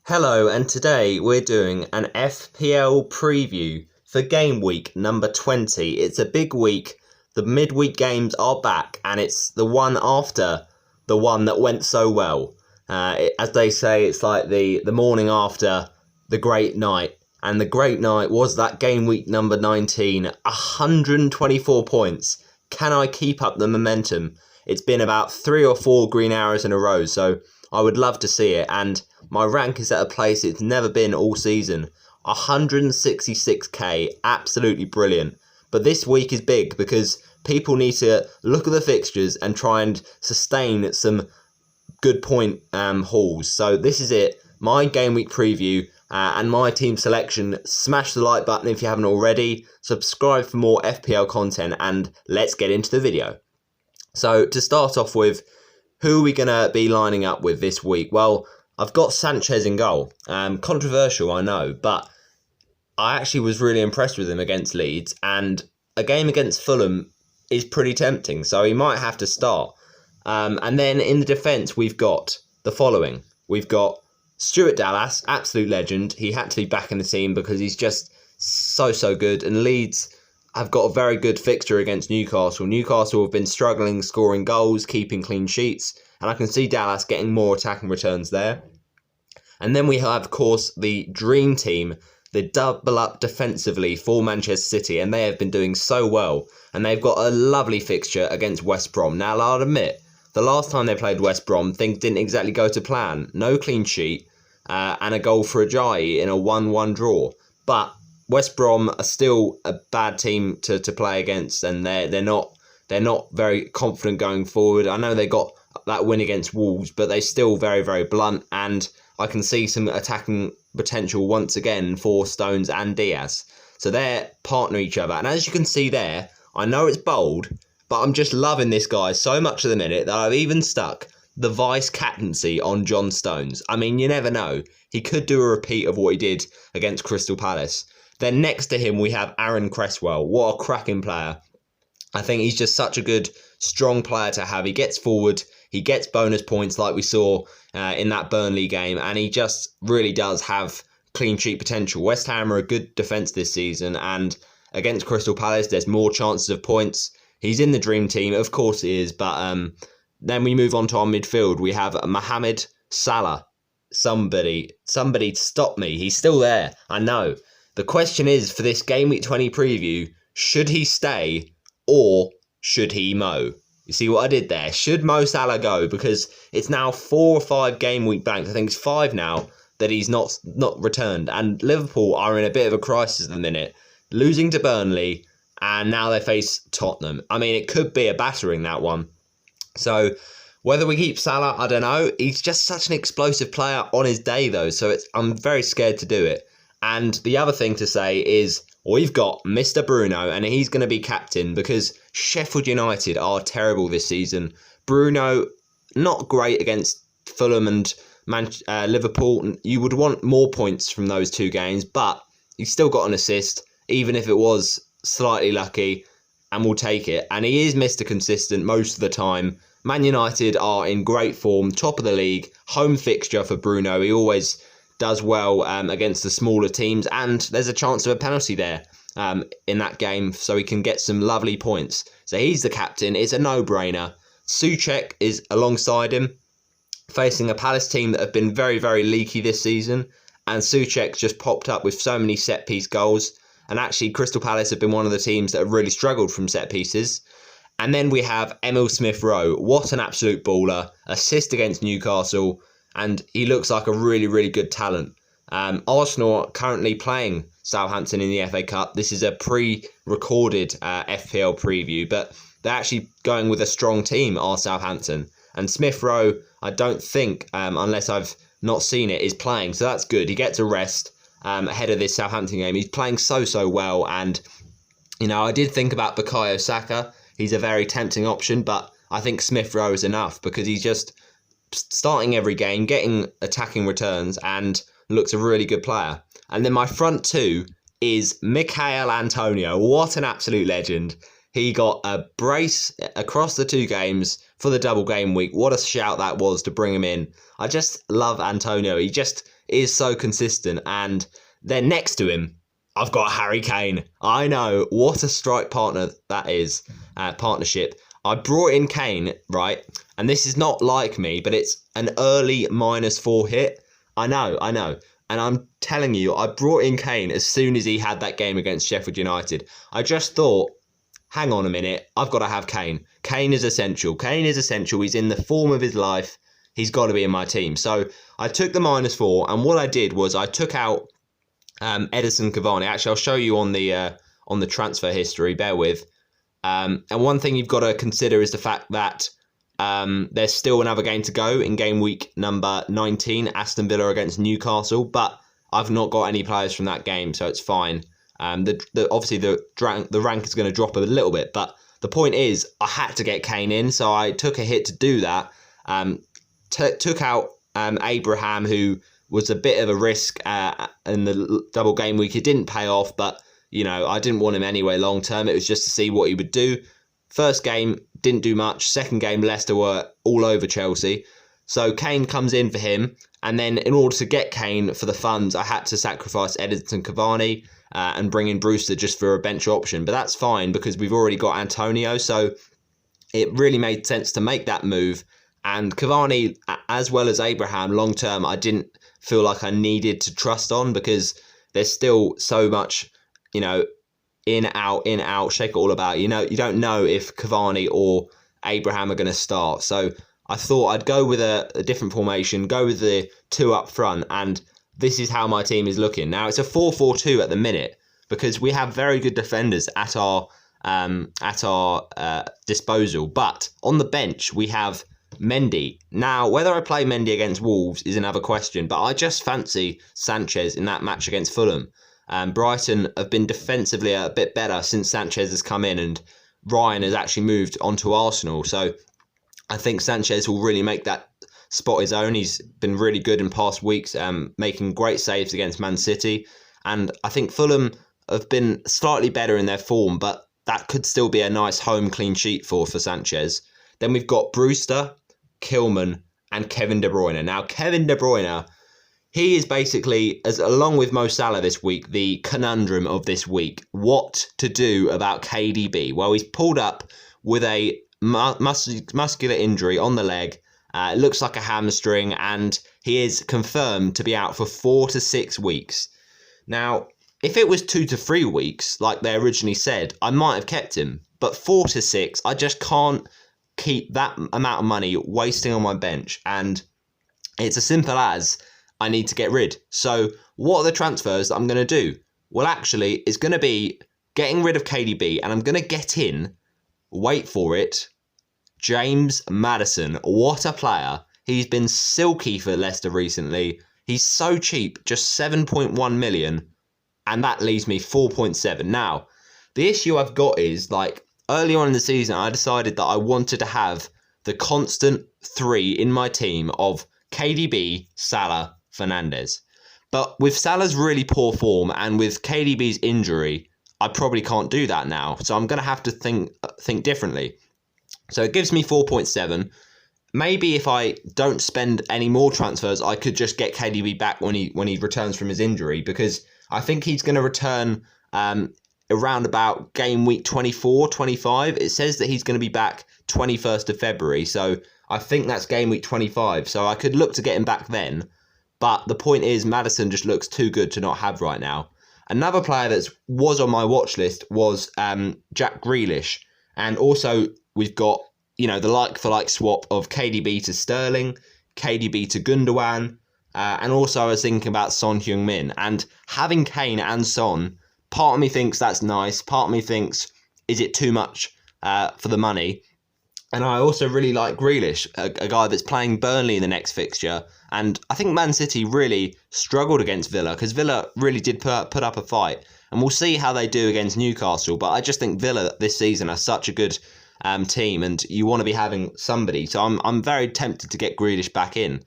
Hello, and today we're doing an FPL preview for game week number 20. It's a big week. The midweek games are back, and it's the one after the one that went so well. As they say, it's like the morning after the great night. And the great night was that game week number 19, 124 points. Can I keep up the momentum? It's been about 3 or 4 green arrows in a row, so I would love to see it. And my rank is at a place it's never been all season. 166k, absolutely brilliant. But this week is big because people need to look at the fixtures and try and sustain some good point hauls. So this is it, my game week preview and my team selection. Smash the like button if you haven't already. Subscribe for more FPL content, and let's get into the video. So to start off with, who are we going to be lining up with this week? Well, I've got Sanchez in goal. Controversial, I know, but I actually was really impressed with him against Leeds, and a game against Fulham is pretty tempting, so he might have to start. And then in the defence, we've got the following. We've got Stuart Dallas, absolute legend. He had to be back in the team because he's just so good. And Leeds have got a very good fixture against Newcastle. Newcastle have been struggling scoring goals, keeping clean sheets, and I can see Dallas getting more attacking returns there. And then we have, of course, the dream team, the double up defensively for Manchester City, and they have been doing so well. And they've got a lovely fixture against West Brom. Now, I'll admit, the last time they played West Brom, things didn't exactly go to plan. No clean sheet and a goal for Ajayi in a 1-1 draw. But West Brom are still a bad team to play against, and they're not very confident going forward. I know they got that win against Wolves, but they're still very blunt, and I can see some attacking potential once again for Stones and Diaz. So they're partner each other, and as you can see there, I know it's bold, but I'm just loving this guy so much at the minute that I've even stuck the vice captaincy on John Stones. I mean, you never know. He could do a repeat of what he did against Crystal Palace. Then next to him, we have CRESSWELL. What a cracking player. I think he's just such a good, strong player to have. He gets forward, he gets bonus points like we saw in that Burnley game, and he just really does have clean sheet potential. West Ham are a good defence this season, and against Crystal Palace, there's more chances of points. He's in the dream team, of course he is, but then we move on to our midfield. We have Mohamed Salah. Somebody stop me. He's still there, I know. The question is, for this Game Week 20 preview, should he stay or should he Mo? You see what I did there? Should Mo Salah go? Because it's now 4 or 5 game week blanks. I think it's 5 now that he's not returned. And Liverpool are in a bit of a crisis at the minute, losing to Burnley, and now they face Tottenham. I mean, it could be a battering, that one. So whether we keep Salah, I don't know. He's just such an explosive player on his day, though, so I'm very scared to do it. And the other thing to say is we've got Mr. Bruno, and he's going to be captain because Sheffield United are terrible this season. Bruno, not great against Fulham and Liverpool. You would want more points from those 2 games, but he's still got an assist, even if it was slightly lucky, and we'll take it. And he is Mr. Consistent most of the time. Man United are in great form, top of the league, home fixture for Bruno. He always does well against the smaller teams, and there's a chance of a penalty there in that game, so he can get some lovely points. So he's the captain. It's a no-brainer. Souček is alongside him, facing a Palace team that have been very leaky this season, and Souček just popped up with so many set-piece goals, and actually Crystal Palace have been one of the teams that have really struggled from set-pieces. And then we have Emil Smith-Rowe. What an absolute baller. Assist against Newcastle, and he looks like a really good talent. Arsenal are currently playing Southampton in the FA Cup. This is a pre-recorded FPL preview, but they're actually going with a strong team, are Southampton. And Smith-Rowe, I don't think, unless I've not seen it, is playing. So that's good. He gets a rest ahead of this Southampton game. He's playing so well. And, you know, I did think about Bukayo Saka. He's a very tempting option, but I think Smith-Rowe is enough because he's just starting every game, getting attacking returns, and looks a really good player. And then my front 2 is Michail Antonio. What an absolute legend. He got a brace across the 2 games for the double game week. What a shout that was to bring him in. I just love Antonio. He just is so consistent. And then next to him, I've got Harry Kane. I know, what a strike partner that is, partnership. I brought in Kane, right? And this is not like me, but it's an early -4 hit. I know. And I'm telling you, I brought in Kane as soon as he had that game against Sheffield United. I just thought, hang on a minute, I've got to have Kane. Kane is essential. He's in the form of his life. He's got to be in my team. So I took the -4, and what I did was I took out Edinson Cavani. Actually, I'll show you on the transfer history. Bear with. And one thing you've got to consider is the fact that there's still another game to go in game week number 19, Aston Villa against Newcastle. But I've not got any players from that game, so it's fine. Obviously the rank is going to drop a little bit, but the point is I had to get Kane in, so I took a hit to do that. Took out Abraham, who was a bit of a risk in the double game week. It didn't pay off, but I didn't want him anyway long term. It was just to see what he would do. First game, didn't do much. Second game, Leicester were all over Chelsea. So Kane comes in for him. And then in order to get Kane for the funds, I had to sacrifice Edinson Cavani and bring in Brewster just for a bench option. But that's fine because we've already got Antonio. So it really made sense to make that move. And Cavani, as well as Abraham, long term, I didn't feel like I needed to trust on because there's still so much, in, out, shake it all about. You don't know if Cavani or Abraham are going to start. So I thought I'd go with a different formation, go with the two up front, and this is how my team is looking. Now, it's a 4-4-2 at the minute because we have very good defenders at our disposal. But on the bench, we have Mendy. Now, whether I play Mendy against Wolves is another question, but I just fancy Sanchez in that match against Fulham. Brighton have been defensively a bit better since Sanchez has come in, and Ryan has actually moved on to Arsenal. So I think Sanchez will really make that spot his own. He's been really good in past weeks, making great saves against Man City. And I think Fulham have been slightly better in their form, but that could still be a nice home clean sheet for Sanchez. Then we've got Brewster, Kilman, and Kevin De Bruyne. Now, Kevin De Bruyne, he is basically, along with Mo Salah this week, the conundrum of this week. What to do about KDB? Well, he's pulled up with a muscular injury on the leg. It looks like a hamstring, and he is confirmed to be out for 4 to 6 weeks. Now, if it was 2 to 3 weeks, like they originally said, I might have kept him. But 4 to 6, I just can't keep that amount of money wasting on my bench. And it's as simple as I need to get rid. So what are the transfers that I'm going to do? Well, actually, it's going to be getting rid of KDB, and I'm going to get in, wait for it, James Maddison. What a player. He's been silky for Leicester recently. He's so cheap, just 7.1 million, and that leaves me 4.7. Now, the issue I've got is, early on in the season, I decided that I wanted to have the constant 3 in my team of KDB, Salah, Fernandes. But with Salah's really poor form and with KDB's injury, I probably can't do that now. So I'm going to have to think differently. So it gives me 4.7. Maybe if I don't spend any more transfers, I could just get KDB back when he returns from his injury, because I think he's going to return around about game week 24, 25. It says that he's going to be back 21st of February. So I think that's game week 25. So I could look to get him back then. But the point is, Maddison just looks too good to not have right now. Another player that was on my watch list was Jack Grealish. And also, we've got, the like-for-like swap of KDB to Sterling, KDB to Gundogan, and also I was thinking about Son Heung-min. And having Kane and Son, part of me thinks that's nice. Part of me thinks, is it too much for the money? And I also really like Grealish, a guy that's playing Burnley in the next fixture. And I think Man City really struggled against Villa, because Villa really did put up a fight. And we'll see how they do against Newcastle. But I just think Villa this season are such a good team, and you want to be having somebody. So I'm very tempted to get Grealish back in.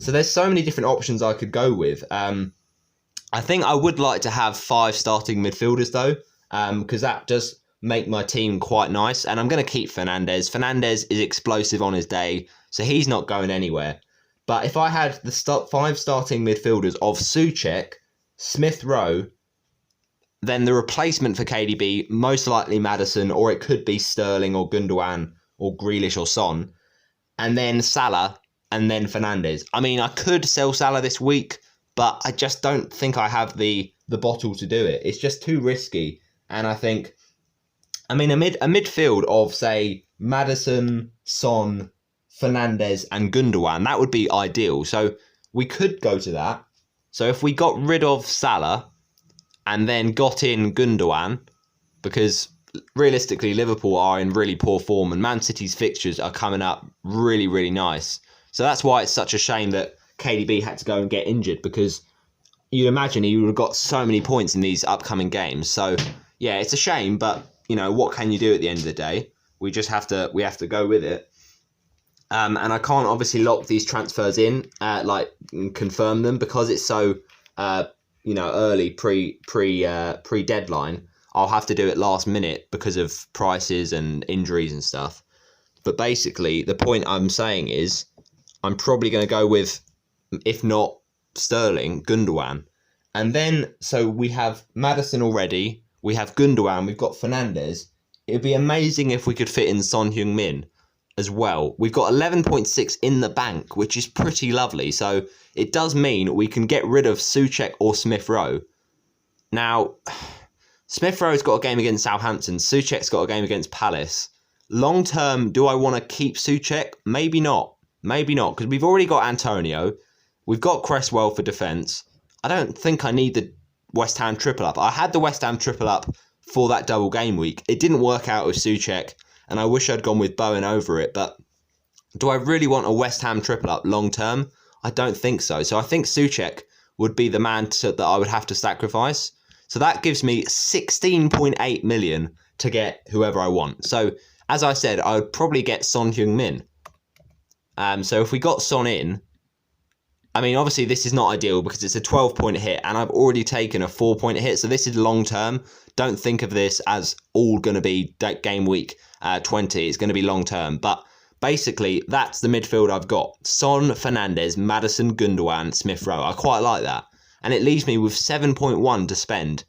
So there's so many different options I could go with. I think I would like to have 5 starting midfielders though, because that does make my team quite nice. And I'm going to keep Fernandes. Fernandes is explosive on his day, so he's not going anywhere. But if I had the five starting midfielders of Souček, Smith Rowe, then the replacement for KDB, most likely Maddison, or it could be Sterling or Gundogan or Grealish or Son, and then Salah, and then Fernandes. I mean, I could sell Salah this week, but I just don't think I have the bottle to do it. It's just too risky. And I think, I mean, a midfield of, say, Maddison, Son, Fernandes, and Gundogan, that would be ideal. So we could go to that. So if we got rid of Salah and then got in Gundogan, because realistically Liverpool are in really poor form and Man City's fixtures are coming up really, really nice. So that's why it's such a shame that KDB had to go and get injured, because you'd imagine he would have got so many points in these upcoming games. So yeah, it's a shame, but you know, what can you do at the end of the day? We have to go with it. And I can't obviously lock these transfers in, and confirm them, because it's so early pre deadline. I'll have to do it last minute because of prices and injuries and stuff. But basically, the point I'm saying is, I'm probably going to go with, if not Sterling, Gundogan. And then, so we have Maddison already, we have Gundogan, we've got Fernandes. It would be amazing if we could fit in Son Heung-min as well. We've got 11.6 in the bank, which is pretty lovely. So it does mean we can get rid of Souček or Smith Rowe. Now, Smith Rowe's got a game against Southampton. Souček's got a game against Palace. Long term, do I want to keep Souček? Maybe not. Maybe not, because we've already got Antonio. We've got Cresswell for defence. I don't think I need the West Ham triple up. I had the West Ham triple up for that double game week. It didn't work out with Souček, and I wish I'd gone with Bowen over it. But do I really want a West Ham triple up long term? I don't think so. So I think Souček would be the man that I would have to sacrifice. So that gives me 16.8 million to get whoever I want. So as I said, I would probably get Son Heung-min. So if we got Son in, I mean, obviously this is not ideal because it's a 12-point hit and I've already taken a 4-point hit. So this is long term. Don't think of this as all going to be game week 20. It's going to be long term. But basically, that's the midfield I've got. Son, Fernandes, Maddison, Gundogan, Smith Rowe. I quite like that. And it leaves me with 7.1 to spend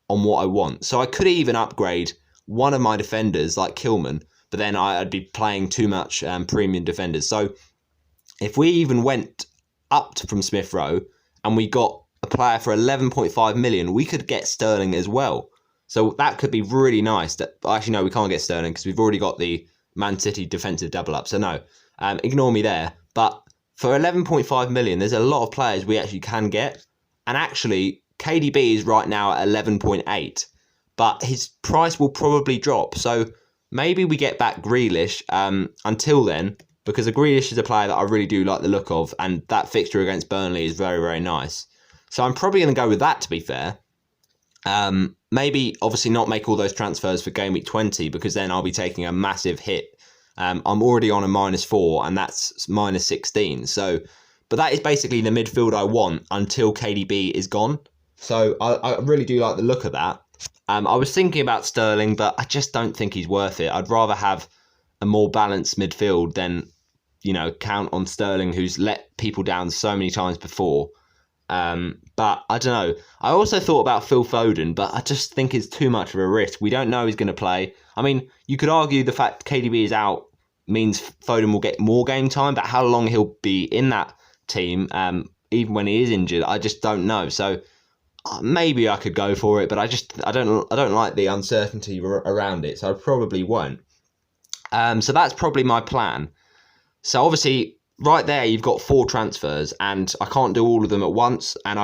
on what I want. So I could even upgrade one of my defenders like Kilman, but then I'd be playing too much premium defenders. So if we even went up from Smith Rowe and we got a player for 11.5 million, we could get Sterling as well. So that could be really nice. Actually, no, we can't get Sterling because we've already got the Man City defensive double up. So no, ignore me there. But for 11.5 million, there's a lot of players we actually can get. And actually, KDB is right now at 11.8, but his price will probably drop. So maybe we get back Grealish until then, because a Grealish is a player that I really do like the look of, and that fixture against Burnley is very, very nice. So I'm probably going to go with that, to be fair. Maybe, obviously, not make all those transfers for Game Week 20, because then I'll be taking a massive hit. I'm already on a -4, and that's -16. So, but that is basically the midfield I want until KDB is gone. So I really do like the look of that. I was thinking about Sterling, but I just don't think he's worth it. I'd rather have a more balanced midfield than, count on Sterling, who's let people down so many times before. But I don't know. I also thought about Phil Foden, but I just think it's too much of a risk. We don't know who's going to play. I mean, you could argue the fact KDB is out means Foden will get more game time, but how long he'll be in that team, even when he is injured, I just don't know. So maybe I could go for it, but I don't like the uncertainty around it, so I probably won't. So that's probably my plan. So obviously, right there, you've got 4 transfers, and I can't do all of them at once. And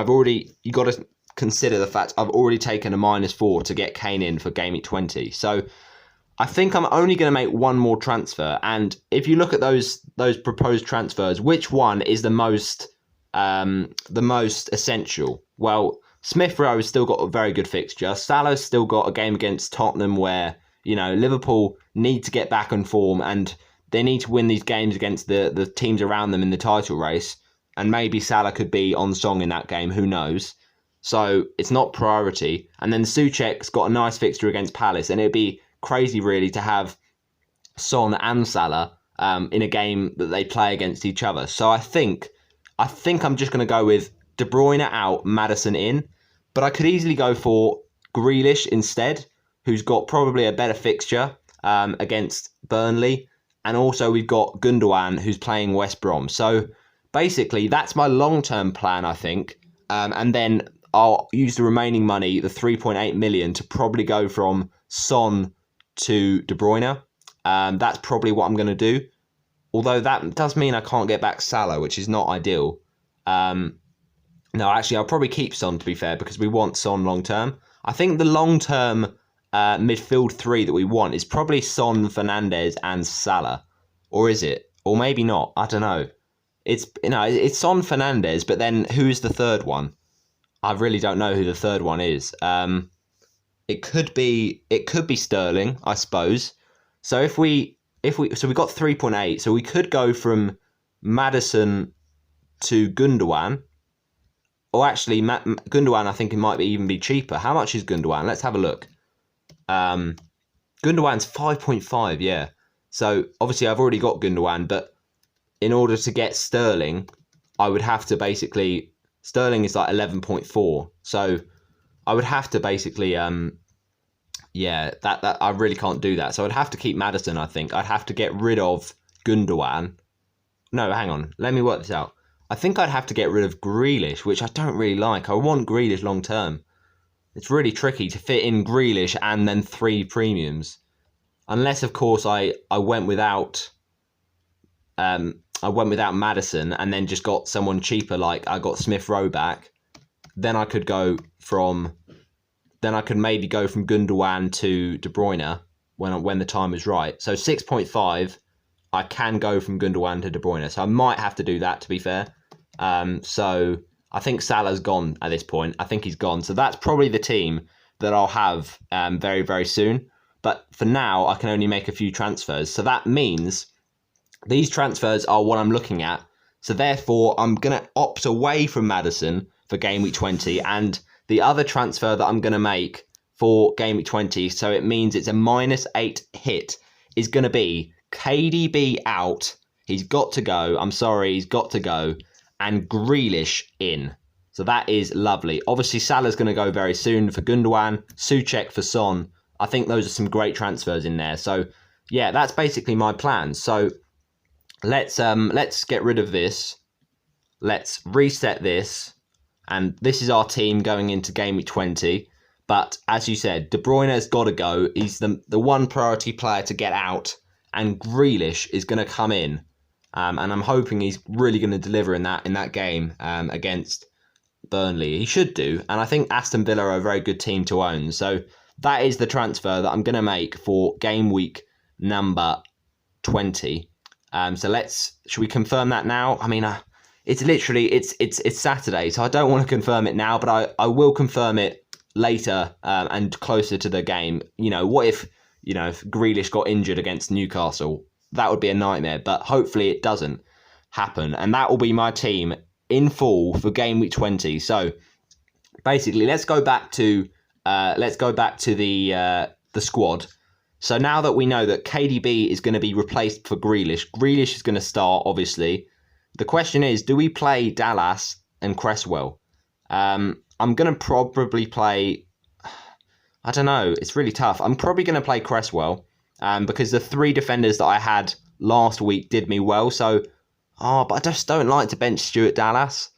you got to consider the fact I've already taken a -4 to get Kane in for Game Week 20. So I think I'm only going to make one more transfer. And if you look at those proposed transfers, which one is the most essential? Well, Smith Rowe has still got a very good fixture. Salah's still got a game against Tottenham where, Liverpool need to get back on form and they need to win these games against the teams around them in the title race. And maybe Salah could be on song in that game, who knows? So it's not priority. And then Souček's got a nice fixture against Palace, and it'd be crazy really to have Son and Salah in a game that they play against each other. So I think I'm just going to go with De Bruyne out, Maddison in. But I could easily go for Grealish instead, who's got probably a better fixture against Burnley. And also we've got Gundogan, who's playing West Brom. So basically, that's my long-term plan, I think. And then I'll use the remaining money, the 3.8 million, to probably go from Son to De Bruyne. That's probably what I'm going to do. Although that does mean I can't get back Salah, which is not ideal. No, actually, I'll probably keep Son, to be fair, because we want Son long-term. I think the long-term midfield three that we want is probably Son, Fernandes, and Salah. Or is it? Or maybe not. I don't know. It's Son, Fernandes, but then who's the third one? I really don't know who the third one is. It could be Sterling, I suppose. So so we got 3.8, so we could go from Maddison to Gundogan. Or actually, Gundogan, I think it might even be cheaper. How much is Gundogan? Let's have a look. Gundogan's 5.5, yeah. So obviously I've already got Gundogan, but in order to get Sterling, I would have to basically... Sterling is like 11.4. So I would have to basically... yeah, that I really can't do that. So I'd have to keep Maddison, I think. I'd have to get rid of Gundogan. No, hang on. Let me work this out. I think I'd have to get rid of Grealish, which I don't really like. I want Grealish long term. It's really tricky to fit in Grealish and then 3 premiums. Unless, of course, I went without Maddison and then just got someone cheaper, like I got Smith Rowe back. Then I could maybe go from Gundogan to De Bruyne when the time is right. So 6.5, I can go from Gundogan to De Bruyne. So I might have to do that, to be fair. So I think Salah's gone at this point. I think he's gone. So that's probably the team that I'll have very, very soon. But for now, I can only make a few transfers. So that means these transfers are what I'm looking at. So therefore, I'm going to opt away from Maddison for Game Week 20. And the other transfer that I'm going to make for Game Week 20, so it means it's a -8 hit, is going to be KDB out. He's got to go. I'm sorry, he's got to go. And Grealish in. So that is lovely. Obviously, Salah's going to go very soon for Gundogan. Souček for Son. I think those are some great transfers in there. So, yeah, that's basically my plan. So, let's get rid of this. Let's reset this. And this is our team going into Game Week 20. But, as you said, De Bruyne has got to go. He's the one priority player to get out. And Grealish is going to come in. And I'm hoping he's really going to deliver in that game against Burnley. He should do. And I think Aston Villa are a very good team to own. So that is the transfer that I'm going to make for game week number 20. So should we confirm that now? I mean, it's literally, it's Saturday, so I don't want to confirm it now, but I will confirm it later and closer to the game. You know, what if Grealish got injured against Newcastle? That would be a nightmare, but hopefully it doesn't happen. And that will be my team in full for game week 20. So basically, let's go back to the squad. So now that we know that KDB is going to be replaced for Grealish, Grealish is going to start, obviously. The question is, do we play Dallas and CRESSWELL? I'm going to probably play... I don't know. It's really tough. I'm probably going to play CRESSWELL because the 3 defenders that I had last week did me well. So, but I just don't like to bench Stuart Dallas.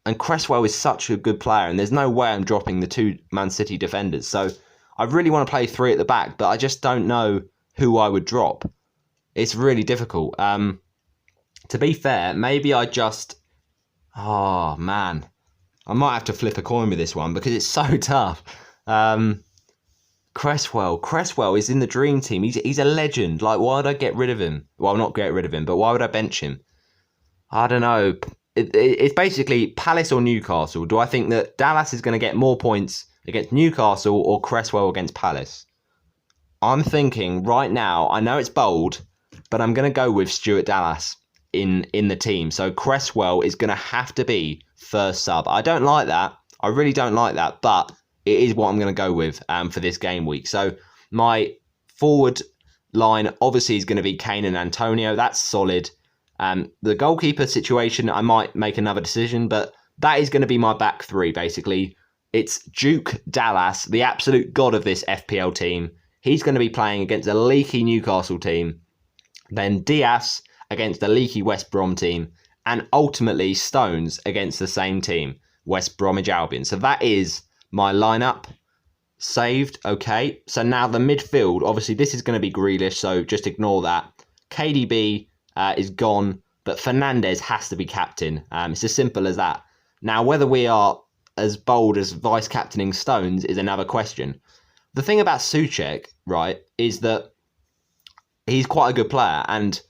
And CRESSWELL is such a good player, and there's no way I'm dropping the 2 Man City defenders. So I really want to play 3 at the back, but I just don't know who I would drop. It's really difficult. To be fair, maybe I just... Oh, man. I might have to flip a coin with this one because it's so tough. CRESSWELL is in the dream team. He's a legend. Like, why would I get rid of him? Well, not get rid of him, but why would I bench him? I don't know. It's basically Palace or Newcastle. Do I think that Dallas is going to get more points against Newcastle or CRESSWELL against Palace? I'm thinking right now, I know it's bold, but I'm going to go with Stuart Dallas in the team. So CRESSWELL is going to have to be first sub. I don't like that. I really don't like that, but it is what I'm going to go with for this game week. So my forward line obviously is going to be Kane and Antonio. That's solid. The goalkeeper situation, I might make another decision, but that is going to be my back three, basically. It's Duke Dallas, the absolute god of this FPL team. He's going to be playing against a leaky Newcastle team. Then Diaz against a leaky West Brom team. And ultimately Stones against the same team, West Bromwich Albion. So that is my lineup. Saved, okay. So now the midfield, obviously this is going to be Grealish, so just ignore that. KDB is gone, but Fernandes has to be captain. It's as simple as that. Now, whether we are as bold as vice-captaining Stones is another question. The thing about Souček, right, is that he's quite a good player, and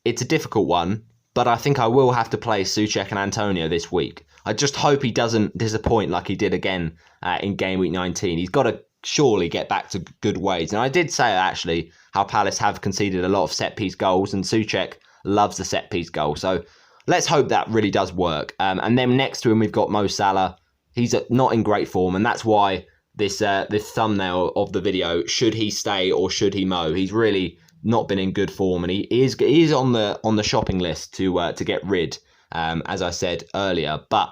it's a difficult one, but I think I will have to play Souček and Antonio this week. I just hope he doesn't disappoint like he did again in game week 19. He's got to surely get back to good ways. And I did say, actually, how Palace have conceded a lot of set-piece goals, and Souček loves the set-piece goal. So let's hope that really does work. And then next to him, we've got Mo Salah. He's not in great form, and that's why this thumbnail of the video, should he stay or should he Mo? He's really not been in good form, and he is on the shopping list to get rid, as I said earlier. But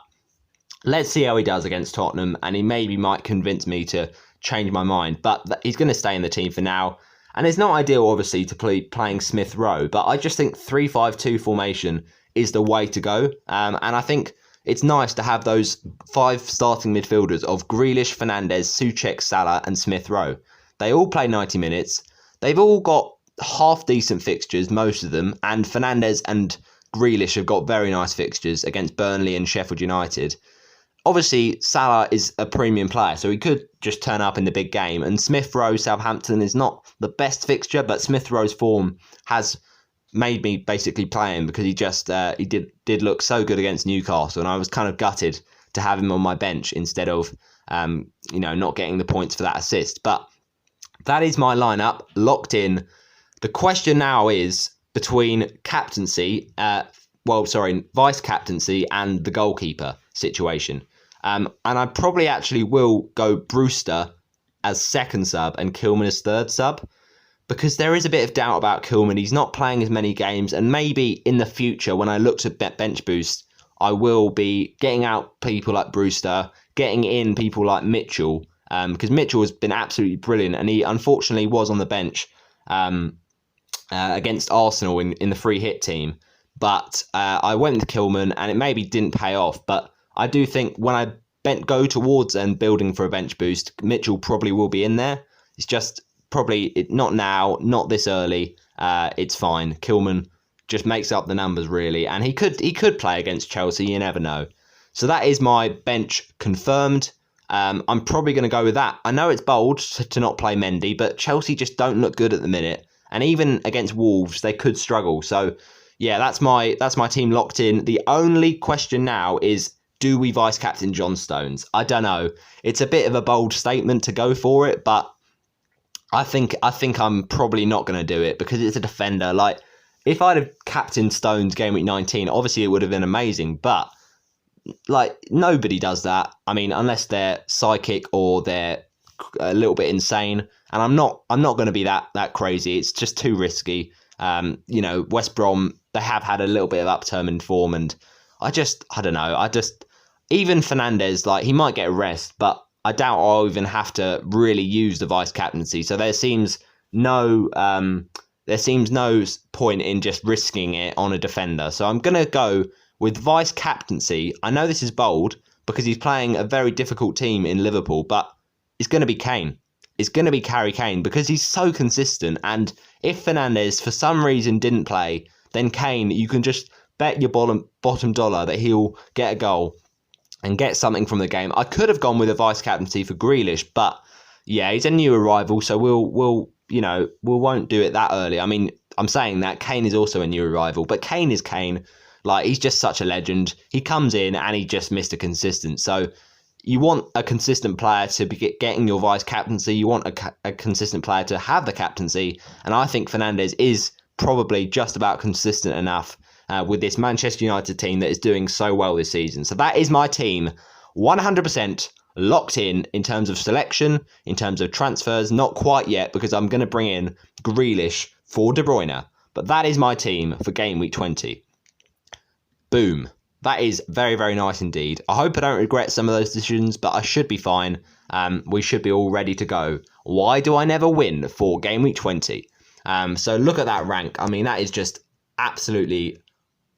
let's see how he does against Tottenham, and he maybe might convince me to change my mind. But he's going to stay in the team for now. And it's not ideal, obviously, to playing Smith Rowe, but I just think 3-5-2 formation is the way to go. And I think it's nice to have those 5 starting midfielders of Grealish, Fernandes, Souček, Salah, and Smith Rowe. They all play 90 minutes. They've all got half-decent fixtures, most of them, and Fernandes and Grealish have got very nice fixtures against Burnley and Sheffield United. Obviously, Salah is a premium player, so he could just turn up in the big game. And Smith Rowe, Southampton, is not the best fixture, but Smith Rowe's form has made me basically play him because he just he did look so good against Newcastle, and I was kind of gutted to have him on my bench instead of not getting the points for that assist. But that is my lineup locked in. The question now is between captaincy, vice captaincy and the goalkeeper situation. And I probably actually will go Brewster as second sub and Kilman as third sub, because there is a bit of doubt about Kilman. He's not playing as many games, and maybe in the future when I look to bench boost, I will be getting out people like Brewster, getting in people like Mitchell, because Mitchell has been absolutely brilliant, and he unfortunately was on the bench against Arsenal in the free hit team. But I went with Kilman, and it maybe didn't pay off, but I do think when I go towards and building for a bench boost, Mitchell probably will be in there. It's just probably not now, not this early. It's fine. Kilman just makes up the numbers, really, and he could play against Chelsea. You never know. So that is my bench confirmed. I'm probably going to go with that. I know it's bold to not play Mendy, but Chelsea just don't look good at the minute, and even against Wolves, they could struggle. So yeah, that's my team locked in. The only question now is, do we vice captain John Stones? I don't know. It's a bit of a bold statement to go for it, but I think I'm probably not going to do it because it's a defender. Like, if I'd have captained Stones game week 19, obviously it would have been amazing, but like, nobody does that. I mean, unless they're psychic or they're a little bit insane, and I'm not going to be that crazy. It's just too risky. West Brom, they have had a little bit of upturn in form, and I don't know. Even Fernandes, like, he might get a rest, but I doubt I'll even have to really use the vice captaincy. So there seems no point in just risking it on a defender. So I'm gonna go with vice captaincy. I know this is bold because he's playing a very difficult team in Liverpool, but it's going to be Kane. It's going to be Harry Kane because he's so consistent. And if Fernandes for some reason didn't play, then Kane, you can just bet your bottom dollar that he'll get a goal and get something from the game. I could have gone with a vice captaincy for Grealish, but yeah, he's a new arrival, so we won't do it that early. I mean, I'm saying that Kane is also a new arrival, but Kane is Kane. Like, he's just such a legend. He comes in and he just Mr. Consistent. So you want a consistent player to be getting your vice captaincy. You want a consistent player to have the captaincy, and I think Fernandes is probably just about consistent enough with this Manchester United team that is doing so well this season. So that is my team, 100% locked in terms of selection, in terms of transfers. Not quite yet, because I'm going to bring in Grealish for De Bruyne. But that is my team for Game Week 20. Boom. That is very, very nice indeed. I hope I don't regret some of those decisions, but I should be fine. We should be all ready to go. Why do I never win for Game Week 20? So look at that rank. I mean, that is just absolutely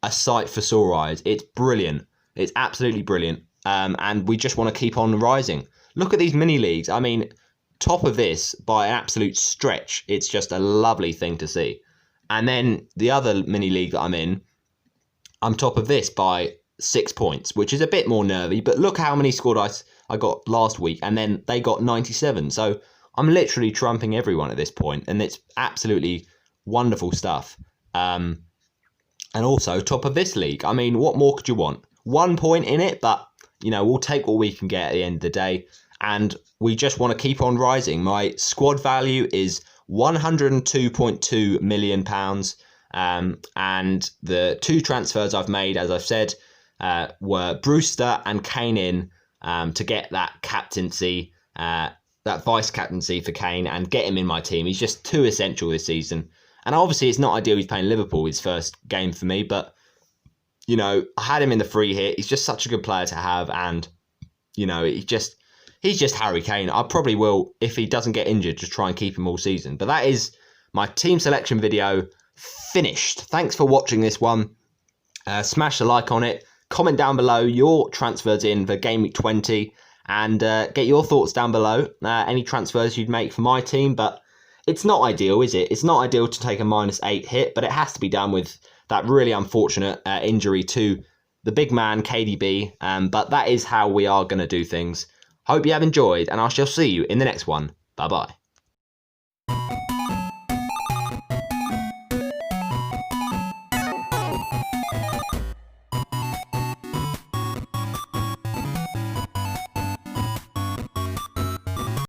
a sight for sore eyes. It's brilliant. It's absolutely brilliant. And we just want to keep on rising. Look at these mini leagues. I mean, top of this by an absolute stretch. It's just a lovely thing to see. And then the other mini league that I'm in, I'm top of this by 6 points, which is a bit more nervy. But look how many scored I got last week, and then they got 97. So I'm literally trumping everyone at this point, and it's absolutely wonderful stuff. And also top of this league. I mean, what more could you want? 1 point in it, but you know, we'll take what we can get at the end of the day, and we just want to keep on rising. My squad value is £102.2 million. And the 2 transfers I've made, as I've said, were Brewster and Kane in to get that captaincy, that vice captaincy for Kane, and get him in my team. He's just too essential this season. And obviously it's not ideal he's playing Liverpool, his first game for me, but you know, I had him in the free hit. He's just such a good player to have, and you know, he's just Harry Kane. I probably will, if he doesn't get injured, just try and keep him all season. But that is my team selection video finished. Thanks for watching this one. Smash a like on it. Comment down below your transfers in for Game Week 20, and get your thoughts down below. Any transfers you'd make for my team, but it's not ideal, is it? It's not ideal to take a -8 hit, but it has to be done with that really unfortunate injury to the big man, KDB. But that is how we are going to do things. Hope you have enjoyed, and I shall see you in the next one. Bye-bye.